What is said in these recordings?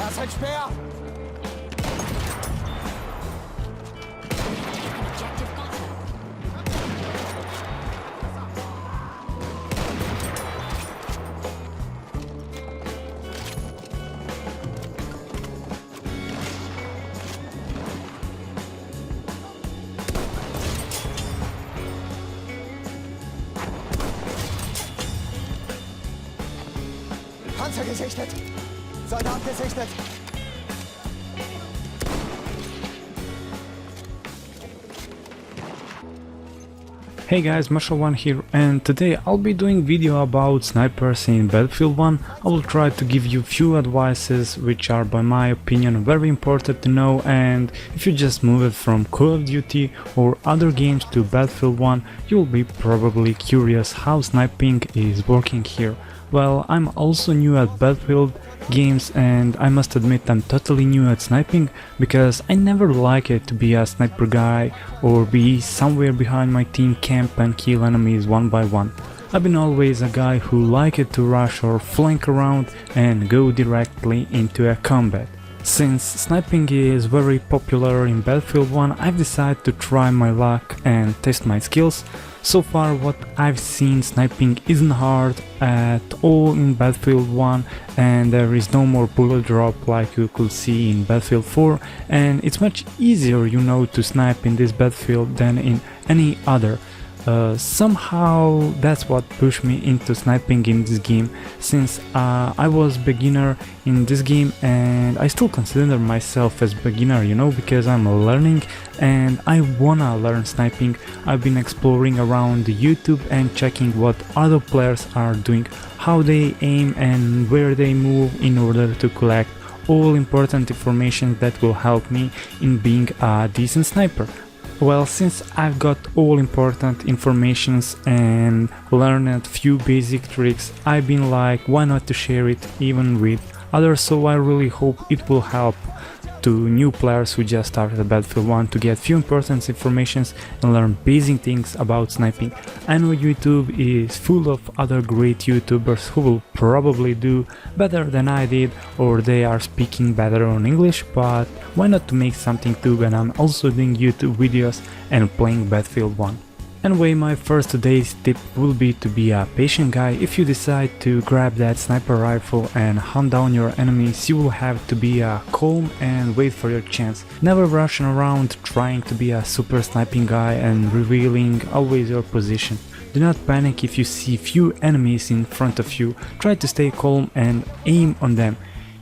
Da ist ein Speer! Objective Butter. Panzer gesichtet! Soldat gesichtet! Hey guys, Marshall1 here, and today I'll be doing video about snipers in Battlefield 1. I will try to give you few advices which are by my opinion very important to know, and if you just moved from Call of Duty or other games to Battlefield 1, you will be probably curious how sniping is working here. Well, I'm also new at Battlefield games, and I must admit I'm totally new at sniping because I never like it to be a sniper guy or be somewhere behind my team camp and kill enemies one by one. I've been always a guy who liked to rush or flank around and go directly into a combat. Since sniping is very popular in Battlefield 1, I've decided to try my luck and test my skills. So far what I've seen, sniping isn't hard at all in Battlefield 1, and there is no more bullet drop like you could see in Battlefield 4, and it's much easier, you know, to snipe in this Battlefield than in any other. Somehow that's what pushed me into sniping in this game, since I was beginner in this game and I still consider myself as beginner, you know, because I'm learning and I wanna learn sniping. I've been exploring around YouTube and checking what other players are doing, how they aim and where they move, in order to collect all important information that will help me in being a decent sniper. Well, since I've got all important informations and learned few basic tricks, I've been like, why not to share it even with others, so I really hope it will help to new players who just started Battlefield 1 to get few important informations and learn basic things about sniping. I know YouTube is full of other great YouTubers who will probably do better than I did, or they are speaking better on English, but why not to make something too when I'm also doing YouTube videos and playing Battlefield 1. Anyway, my first today's tip will be to be a patient guy. If you decide to grab that sniper rifle and hunt down your enemies, you will have to be calm and wait for your chance. Never rushing around trying to be a super sniping guy and revealing always your position. Do not panic if you see few enemies in front of you. Try to stay calm and aim on them,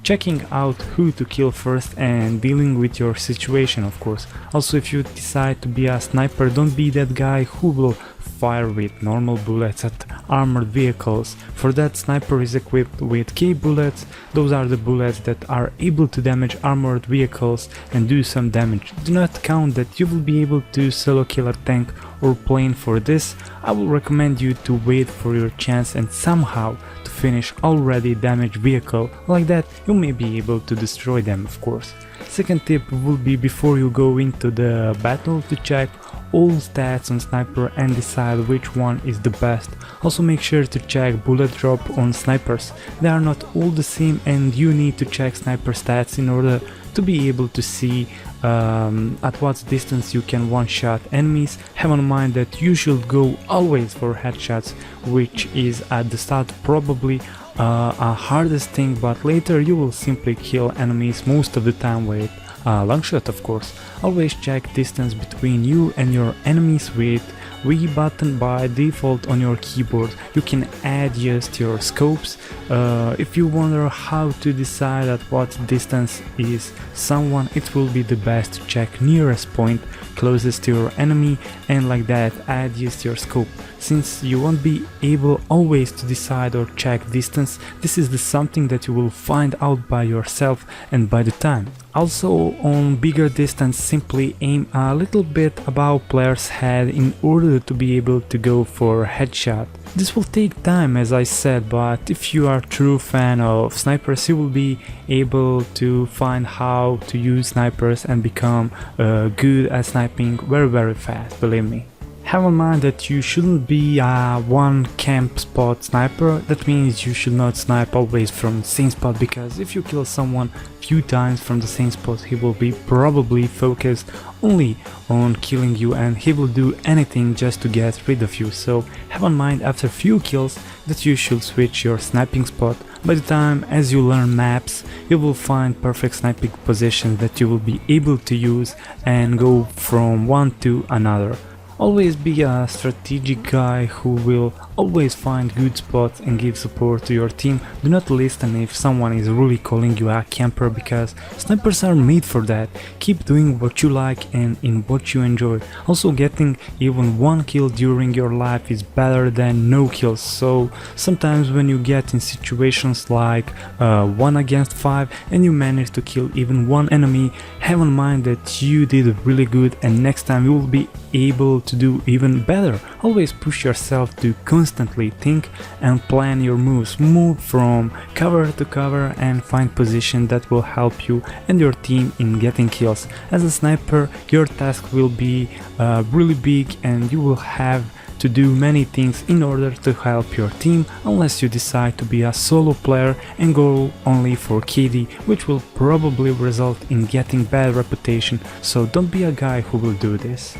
checking out who to kill first and dealing with your situation, of course. Also, if you decide to be a sniper, don't be that guy who will fire with normal bullets at armored vehicles. For that, sniper is equipped with K bullets. Those are the bullets that are able to damage armored vehicles and do some damage. Do not count that you will be able to solo kill a tank or plane. For this, I will recommend you to wait for your chance and somehow to finish already damaged vehicle. Like that, you may be able to destroy them, of course. Second tip will be, before you go into the battle, to check all stats on sniper and decide which one is the best. Also make sure to check bullet drop on snipers. They are not all the same, and you need to check sniper stats in order to be able to see at what distance you can one-shot enemies. Have in mind that you should go always for headshots, which is at the start probably a hardest thing, but later you will simply kill enemies most of the time with long shot, of course. Always check distance between you and your enemies with V button by default on your keyboard. You can adjust your scopes. If you wonder how to decide at what distance is someone, it will be the best to check nearest point closest to your enemy, and like that adjust your scope. Since you won't be able always to decide or check distance, this is something that you will find out by yourself and by the time. Also, on bigger distance, simply aim a little bit above player's head in order to be able to go for headshot. This will take time, as I said, but if you are a true fan of snipers, you will be able to find how to use snipers and become good at sniping very fast, believe me. have in mind that you shouldn't be a one camp spot sniper. That means you should not snipe always from the same spot, because if you kill someone few times from the same spot, he will be probably focused only on killing you and he will do anything just to get rid of you. So have in mind after few kills that you should switch your sniping spot. By the time as you learn maps, you will find perfect sniping positions that you will be able to use and go from one to another. Always be a strategic guy who will always find good spots and give support to your team. Do not listen if someone is really calling you a camper, because snipers are made for that. Keep doing what you like and in what you enjoy. Also, getting even one kill during your life is better than no kills. So sometimes when you get in situations like 1 against 5 and you manage to kill even one enemy, have in mind that you did really good and next time you will be able to do even better. Always push yourself to constantly think and plan your moves. Move from cover to cover and find position that will help you and your team in getting kills. As a sniper, your task will be really big and you will have to do many things in order to help your team, unless you decide to be a solo player and go only for KD, which will probably result in getting bad reputation. So don't be a guy who will do this.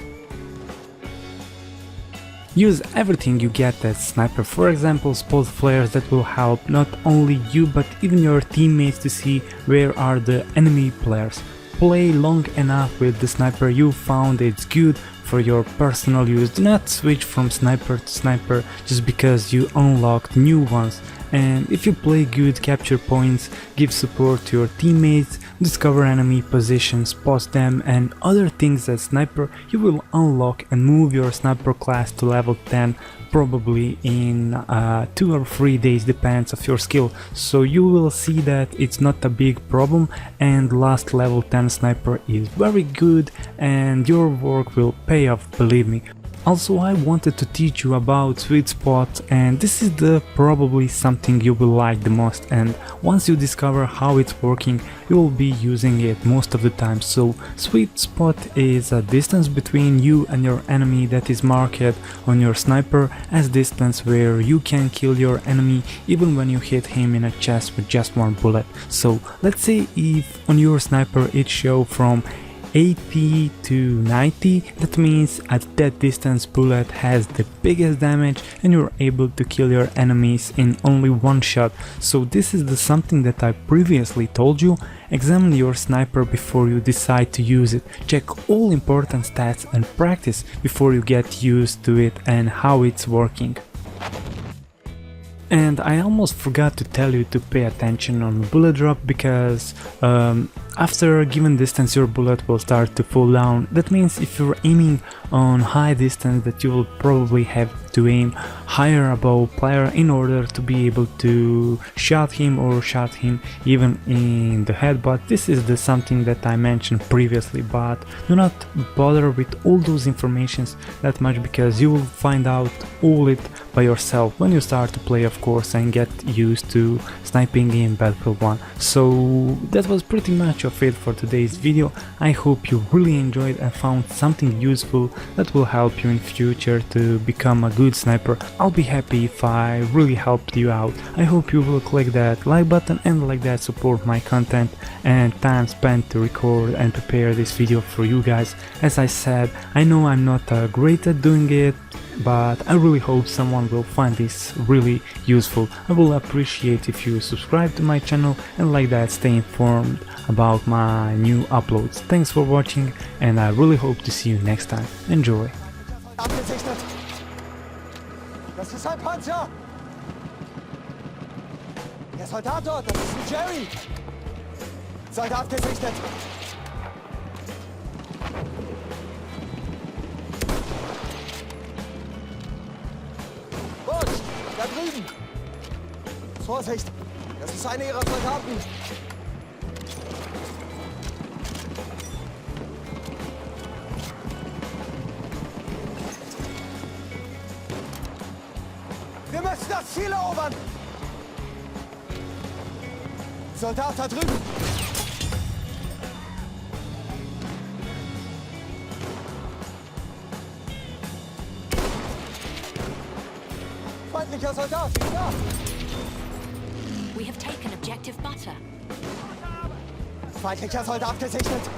Use everything you get as sniper, for example spot flares that will help not only you but even your teammates to see where are the enemy players. Play long enough with the sniper you found it's good for your personal use. Do not switch from sniper to sniper just because you unlocked new ones. And if you play good, capture points, give support to your teammates, discover enemy positions, spot them and other things as sniper, you will unlock and move your sniper class to level 10 probably in 2 or 3 days, depends of your skill. So you will see that it's not a big problem and last level 10 sniper is very good and your work will pay off, believe me. Also, I wanted to teach you about sweet spot, and this is probably something you will like the most, and once you discover how it's working you will be using it most of the time. So sweet spot is a distance between you and your enemy that is marked on your sniper as distance where you can kill your enemy even when you hit him in the chest with just one bullet. So let's say if on your sniper it shows from 80 to 90, that means at that distance bullet has the biggest damage and you're able to kill your enemies in only one shot. So this is something that I previously told you. Examine your sniper before you decide to use it. Check all important stats and practice before you get used to it and how it's working. And I almost forgot to tell you to pay attention on bullet drop, because after a given distance your bullet will start to fall down. That means if you're aiming on high distance that you will probably have to aim higher above player in order to be able to shot him or shot him even in the head. But this is something that I mentioned previously, but do not bother with all those informations that much, because you will find out all it by yourself when you start to play, of course, and get used to sniping in Battlefield 1. So that was pretty much of it for today's video. I hope you really enjoyed and found something useful that will help you in future to become a good sniper. I'll be happy if I really helped you out. I hope you will click that like button and like that support my content and time spent to record and prepare this video for you guys. As I said, I know I'm not great at doing it, but I really hope someone will find this really useful. I will appreciate if you subscribe to my channel and like that stay informed about my new uploads. Thanks for watching and I really hope to see you next time. Enjoy! Abgesichtet. Das ist ein Panzer. Der Soldat dort, das ist ein Jerry. Soldat gesichtet. Busch, da drüben. Vorsicht, das ist einer ihrer Soldaten. Wir müssen das Ziel erobern! Soldat da drüben! Feindlicher Soldat! Ja! We have taken objective butter. Feindlicher Soldat gesichtet!